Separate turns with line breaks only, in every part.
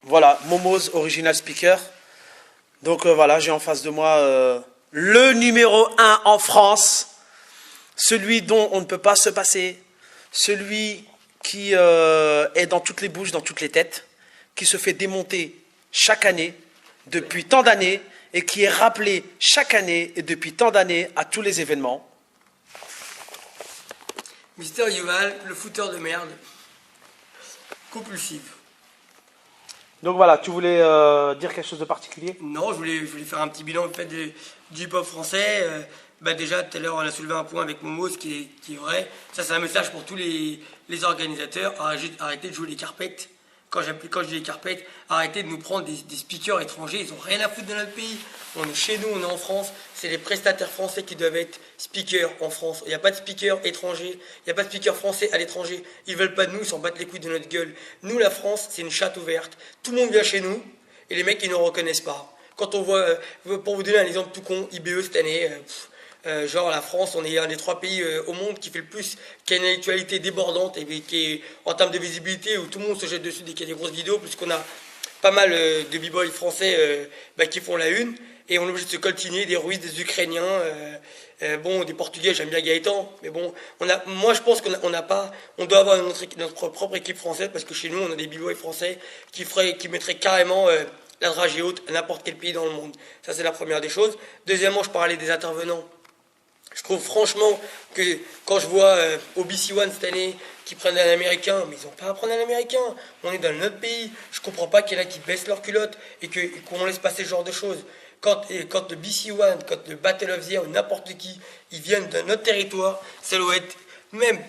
Voilà, Momoz, original speaker. Donc voilà, j'ai en face de moi le numéro 1 en France, celui dont on ne peut pas se passer, celui qui est dans toutes les bouches, dans toutes les têtes, qui se fait démonter chaque année, depuis tant d'années, et qui est rappelé chaque année et depuis tant d'années à tous les événements.
Mister Yuval, le fouteur de merde, compulsif.
Donc voilà, tu voulais dire quelque chose de particulier?
Non, je voulais faire un petit bilan fait du hip-hop français. Déjà, tout à l'heure, on a soulevé un point avec Momo, ce qui est vrai. Ça, c'est un message pour tous les organisateurs. Arrêtez de jouer les carpettes. Quand je dis les carpettes, arrêtez de nous prendre des speakers étrangers. Ils n'ont rien à foutre de notre pays. On est chez nous, on est en France. C'est les prestataires français qui doivent être speakers en France. Il n'y a pas de speakers étrangers. Il n'y a pas de speakers français à l'étranger. Ils veulent pas de nous, ils s'en battent les couilles de notre gueule. Nous, la France, c'est une chatte ouverte. Tout le monde vient chez nous et les mecs, ils ne nous reconnaissent pas. Quand on voit, pour vous donner un exemple tout con, IBE cette année, genre la France, on est un des 3 pays au monde qui fait le plus, qui a une actualité débordante et qui est en termes de visibilité où tout le monde se jette dessus dès qu'il y a des grosses vidéos, puisqu'on a pas mal de b-boys français qui font la une, et on est obligé de se coltiner des Russes, des Ukrainiens, des Portugais, j'aime bien Gaëtan, mais bon, moi je pense qu'on doit avoir notre propre équipe française, parce que chez nous on a des b-boys français qui mettraient carrément la dragée haute à n'importe quel pays dans le monde. Ça c'est la première des choses. Deuxièmement, je parlais des intervenants. Je trouve franchement que quand je vois OBC One cette année qui prennent un Américain, mais ils n'ont pas à prendre un Américain. On est dans notre pays. Je ne comprends pas qu'il y en a qui baissent leur culotte et qu'on laisse passer ce genre de choses. Quand le BC One, quand le Battle of the Year ou n'importe qui, ils viennent de notre territoire, ça doit être même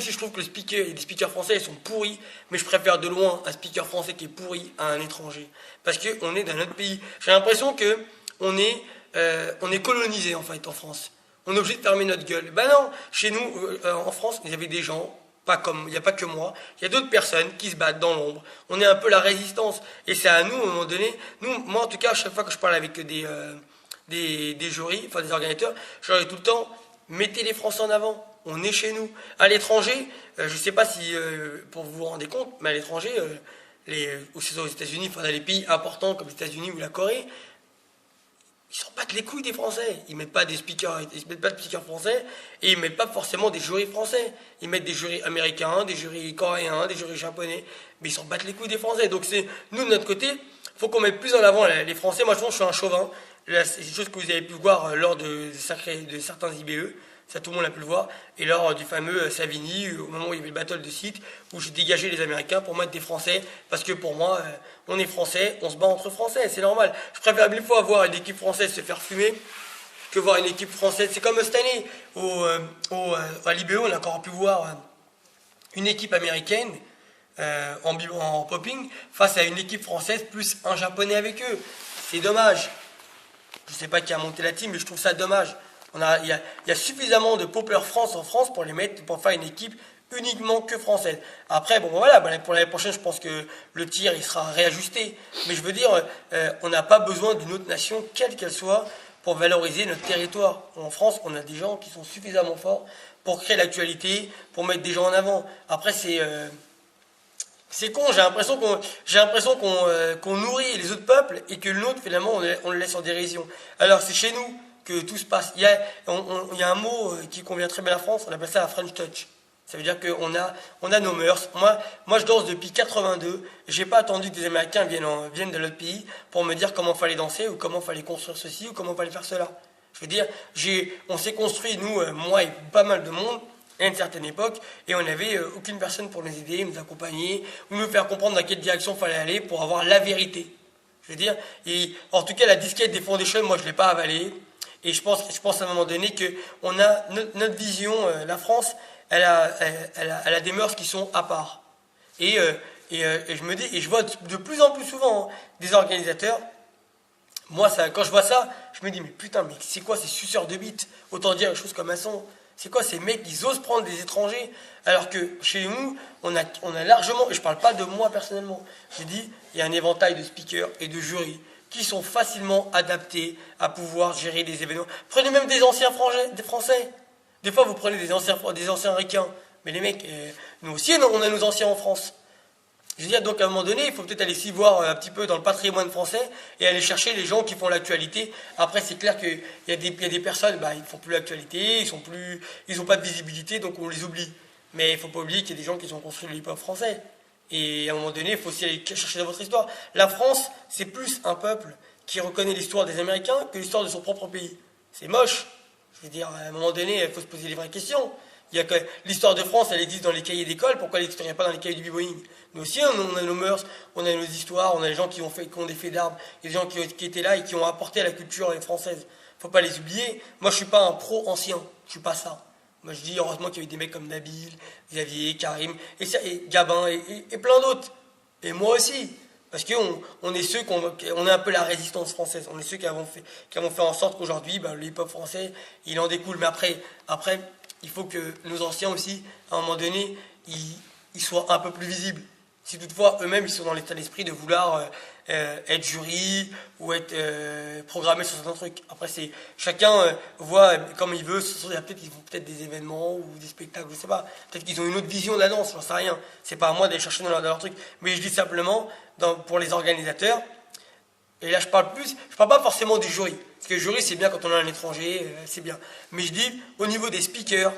si je trouve que les speakers français ils sont pourris, mais je préfère de loin un speaker français qui est pourri à un étranger. Parce qu'on est dans notre pays. J'ai l'impression qu'on est colonisé en fait en France. On est obligé de fermer notre gueule. Ben non, chez nous, en France, il y avait des gens, il n'y a pas que moi, il y a d'autres personnes qui se battent dans l'ombre. On est un peu la résistance. Et c'est à nous, à un moment donné, moi en tout cas, à chaque fois que je parle avec des jurys, enfin des organisateurs, je leur dis tout le temps, mettez les Français en avant. On est chez nous. À l'étranger, je ne sais pas si, pour vous vous rendez compte, mais à l'étranger, aux États-Unis, enfin dans les pays importants comme les États-Unis ou la Corée, ils s'en battent les couilles des Français. Ils mettent pas de speakers français et ils mettent pas forcément des jurys français. Ils mettent des jurys américains, des jurys coréens, des jurys japonais, mais ils s'en battent les couilles des Français. Donc c'est nous de notre côté, faut qu'on mette plus en avant les Français. Moi je pense que je suis un chauvin. C'est une chose que vous avez pu voir lors de certains IBE. Ça, tout le monde a pu le voir. Et lors du fameux Savigny, au moment où il y avait le battle de site, où j'ai dégagé les Américains pour mettre des Français, parce que pour moi, on est Français, on se bat entre Français, c'est normal. Je préfère mille fois voir une équipe française se faire fumer que voir une équipe française. C'est comme cette année, à l'IBE, on a encore pu voir une équipe américaine en popping face à une équipe française plus un Japonais avec eux. C'est dommage. Je ne sais pas qui a monté la team, mais je trouve ça dommage. Il y a suffisamment de Popper France en France pour faire une équipe uniquement que française. Après, bon voilà, pour l'année prochaine, je pense que le tir il sera réajusté. Mais je veux dire, on n'a pas besoin d'une autre nation, quelle qu'elle soit, pour valoriser notre territoire. En France, on a des gens qui sont suffisamment forts pour créer l'actualité, pour mettre des gens en avant. Après, c'est con, j'ai l'impression qu'on nourrit les autres peuples et que le nôtre, finalement, on le laisse en dérision. Alors, c'est chez nous que tout se passe. Il y a un mot qui convient très bien à la France, on appelle ça la French Touch. Ça veut dire qu'on a nos mœurs. Moi, je danse depuis 82. J'ai pas attendu que des Américains viennent de l'autre pays pour me dire comment fallait danser ou comment fallait construire ceci ou comment fallait faire cela. Je veux dire, on s'est construit, nous, moi et pas mal de monde, à une certaine époque, et on n'avait aucune personne pour nous aider, nous accompagner, ou nous faire comprendre dans quelle direction fallait aller pour avoir la vérité. Je veux dire, et en tout cas, la disquette des Foundations, moi, je l'ai pas avalée. Et je pense à un moment donné que on a notre vision, la France, elle a des mœurs qui sont à part. Et je me dis, et je vois de plus en plus souvent des organisateurs. Moi, quand je vois ça, je me dis, mais putain, mais c'est quoi ces suceurs de bites? Autant dire les choses comme elles sont. C'est quoi ces mecs qui osent prendre des étrangers alors que chez nous, on a largement, et je parle pas de moi personnellement, je dis, il y a un éventail de speakers et de jurys qui sont facilement adaptés à pouvoir gérer des événements. Prenez même des anciens Français. Des fois, vous prenez des anciens ricains. Mais les mecs, nous aussi, on a nos anciens en France. Je veux dire, donc à un moment donné, il faut peut-être aller s'y voir un petit peu dans le patrimoine français et aller chercher les gens qui font l'actualité. Après, c'est clair qu'il y a des personnes, bah, ils font plus l'actualité, ils ont pas de visibilité, donc on les oublie. Mais il ne faut pas oublier qu'il y a des gens qui ont construit le hip-hop français. Et à un moment donné, il faut aussi aller chercher dans votre histoire. La France, c'est plus un peuple qui reconnaît l'histoire des Américains que l'histoire de son propre pays. C'est moche. Je veux dire, à un moment donné, il faut se poser les vraies questions. Il y a que l'histoire de France, elle existe dans les cahiers d'école, pourquoi elle n'existerait pas dans les cahiers du b-boying? Nous aussi, on a nos mœurs, on a nos histoires, on a les gens qui ont des faits d'armes, des gens qui étaient là et qui ont apporté à la culture française. Faut pas les oublier. Moi, je suis pas un pro ancien, je suis pas ça. Moi, je dis heureusement qu'il y a eu des mecs comme Nabil, Xavier, Karim, et Gabin, et plein d'autres. Et moi aussi. Parce qu'on est ceux on est un peu la résistance française. On est ceux qui avons fait en sorte qu'aujourd'hui, ben, le hip-hop français, il en découle. Mais après, il faut que nos anciens aussi, à un moment donné, ils soient un peu plus visibles. Si toutefois, eux-mêmes, ils sont dans l'état d'esprit de vouloir être jury ou être programmé sur certains trucs. Après, chacun voit comme il veut. Ils font peut-être des événements ou des spectacles, je sais pas. Peut-être qu'ils ont une autre vision de la danse, j'en sais rien. C'est pas à moi d'aller chercher dans leur truc. Mais je dis simplement, pour les organisateurs, et là je parle pas forcément du jury. Parce que le jury, c'est bien quand on a un étranger, c'est bien. Mais je dis, au niveau des speakers,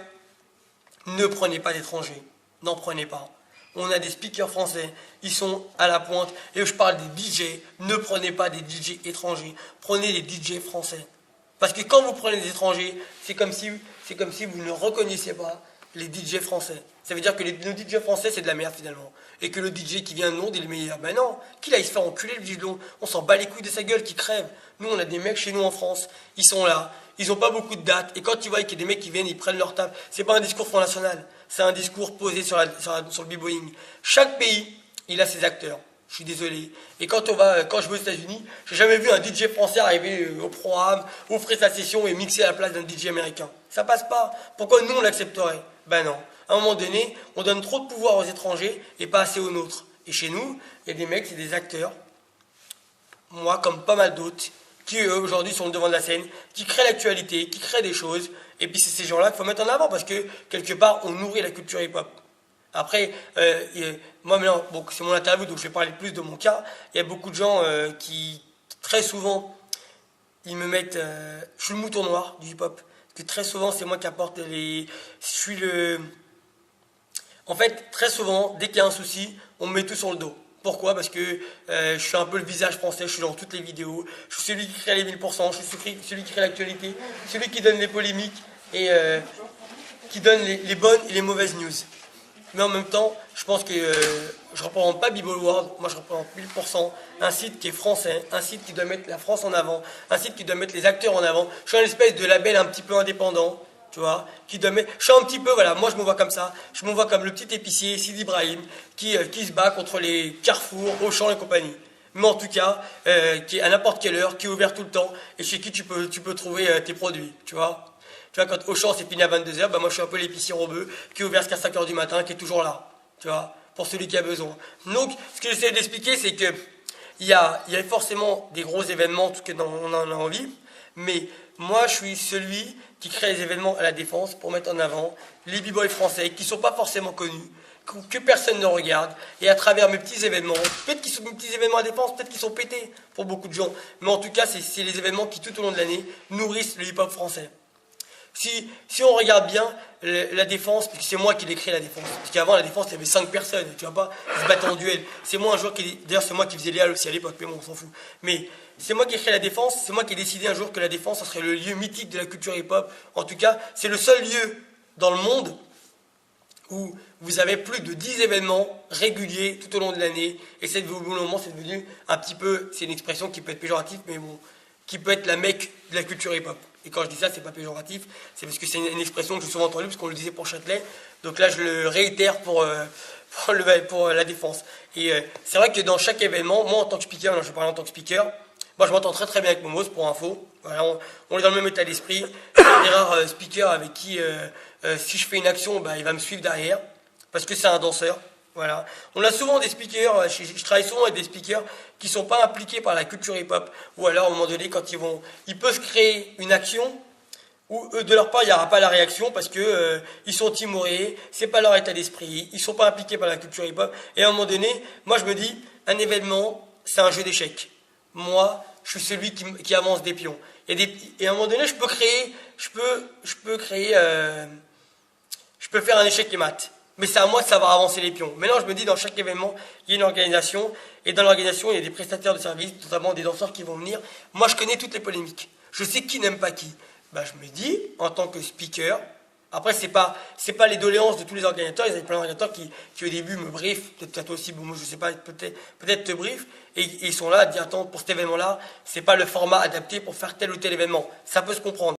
ne prenez pas d'étrangers. N'en prenez pas. On a des speakers français, ils sont à la pointe. Et je parle des DJ, ne prenez pas des DJ étrangers, prenez des DJ français. Parce que quand vous prenez des étrangers, c'est comme si vous ne reconnaissiez pas les DJ français. Ça veut dire que nos DJ français, c'est de la merde finalement. Et que le DJ qui vient de Londres, il est le meilleur. Ben non, qu'il aille se faire enculer le DJ de Londres. On s'en bat les couilles de sa gueule, qui crève. Nous, on a des mecs chez nous en France, ils sont là, ils n'ont pas beaucoup de dates. Et quand tu vois qu'il y a des mecs qui viennent, ils prennent leur table. C'est pas un discours Front National, c'est un discours posé sur le b-boying. Chaque pays, il a ses acteurs. Je suis désolé. Et quand je vais aux États-Unis, j'ai jamais vu un DJ français arriver au programme, offrir sa session et mixer à la place d'un DJ américain. Ça passe pas. Pourquoi nous on l'accepterait? Ben non. À un moment donné, on donne trop de pouvoir aux étrangers et pas assez aux nôtres. Et chez nous, il y a des mecs, c'est des acteurs, moi comme pas mal d'autres, qui eux aujourd'hui sont au devant de la scène, qui créent l'actualité, qui créent des choses. Et puis c'est ces gens-là qu'il faut mettre en avant parce que quelque part on nourrit la culture hip-hop. Après, moi maintenant, bon, c'est mon interview donc je vais parler plus de mon cas. Il y a beaucoup de gens qui très souvent ils me mettent, je suis le mouton noir du hip-hop. Parce que très souvent c'est moi qui apporte en fait, très souvent, dès qu'il y a un souci, on me met tout sur le dos. Pourquoi? Parce que je suis un peu le visage français, je suis dans toutes les vidéos, je suis celui qui crée les 1000%, je suis celui qui crée l'actualité, celui qui donne les polémiques et qui donne les bonnes et les mauvaises news. Mais en même temps, je pense que je ne représente pas Bibble World, moi je représente 1000%, un site qui est français, un site qui doit mettre la France en avant, un site qui doit mettre les acteurs en avant. Je suis un espèce de label un petit peu indépendant, tu vois, je suis un petit peu, voilà, moi je me vois comme ça, je me vois comme le petit épicier, Sidi Ibrahim, qui se bat contre les Carrefour, Auchan et compagnie. Mais en tout cas, qui est à n'importe quelle heure, qui est ouvert tout le temps, et chez qui tu peux trouver tes produits, tu vois. Tu vois, quand Auchan c'est fini à 22h, bah moi je suis un peu l'épicier robeux, qui est ouvert jusqu'à 5h du matin, qui est toujours là, tu vois, pour celui qui a besoin. Donc, ce que j'essaie d'expliquer, c'est que il y a forcément des gros événements, en tout cas on en a envie, mais moi je suis celui qui crée les événements à la Défense pour mettre en avant les b-boys français qui ne sont pas forcément connus, que personne ne regarde, et à travers mes petits événements, peut-être qu'ils sont mes petits événements à Défense, peut-être qu'ils sont pétés pour beaucoup de gens, mais en tout cas c'est les événements qui tout au long de l'année nourrissent le hip-hop français. Si on regarde bien la Défense, parce que c'est moi qui l'ai créé la Défense, parce qu'avant la Défense il y avait 5 personnes, tu vois pas, ils se battaient en duel. C'est moi un jour d'ailleurs c'est moi qui faisais Léal aussi à l'époque, mais bon on s'en fout. Mais c'est moi qui ai créé la Défense, c'est moi qui ai décidé un jour que la Défense ça serait le lieu mythique de la culture hip-hop. En tout cas, c'est le seul lieu dans le monde où vous avez plus de 10 événements réguliers tout au long de l'année, et au bout d'un moment c'est devenu un petit peu, c'est une expression qui peut être péjorative, mais bon, qui peut être la mecque de la culture hip-hop. Et quand je dis ça, c'est pas péjoratif, c'est parce que c'est une expression que j'ai souvent entendue, parce qu'on le disait pour Châtelet. Donc là, je le réitère pour la Défense. Et c'est vrai que dans chaque événement, moi en tant que speaker, je vais parler en tant que speaker, moi je m'entends très très bien avec Momos pour info. Voilà, on est dans le même état d'esprit. C'est un des rares speakers avec qui, si je fais une action, bah, il va me suivre derrière, parce que c'est un danseur. Voilà. On a souvent des speakers, je travaille souvent avec des speakers qui ne sont pas impliqués par la culture hip-hop, ou alors à un moment donné, quand ils peuvent créer une action, où de leur part il n'y aura pas la réaction parce que ils sont timorés, c'est pas leur état d'esprit, ils sont pas impliqués par la culture hip-hop. Et à un moment donné, moi je me dis, un événement, c'est un jeu d'échecs. Moi, je suis celui qui avance des pions. Et à un moment donné, je peux faire un échec et mat. Mais c'est à moi de savoir avancer les pions. Maintenant, je me dis, dans chaque événement, il y a une organisation. Et dans l'organisation, il y a des prestataires de services, notamment des danseurs qui vont venir. Moi, je connais toutes les polémiques. Je sais qui n'aime pas qui. Ben, je me dis, en tant que speaker, après, c'est pas les doléances de tous les organisateurs. Il y a plein d'organisateurs qui au début me briefent, peut-être toi aussi, bon, moi je sais pas, peut-être te briefent, et ils sont là à dire, attends, pour cet événement-là, c'est pas le format adapté pour faire tel ou tel événement. Ça peut se comprendre.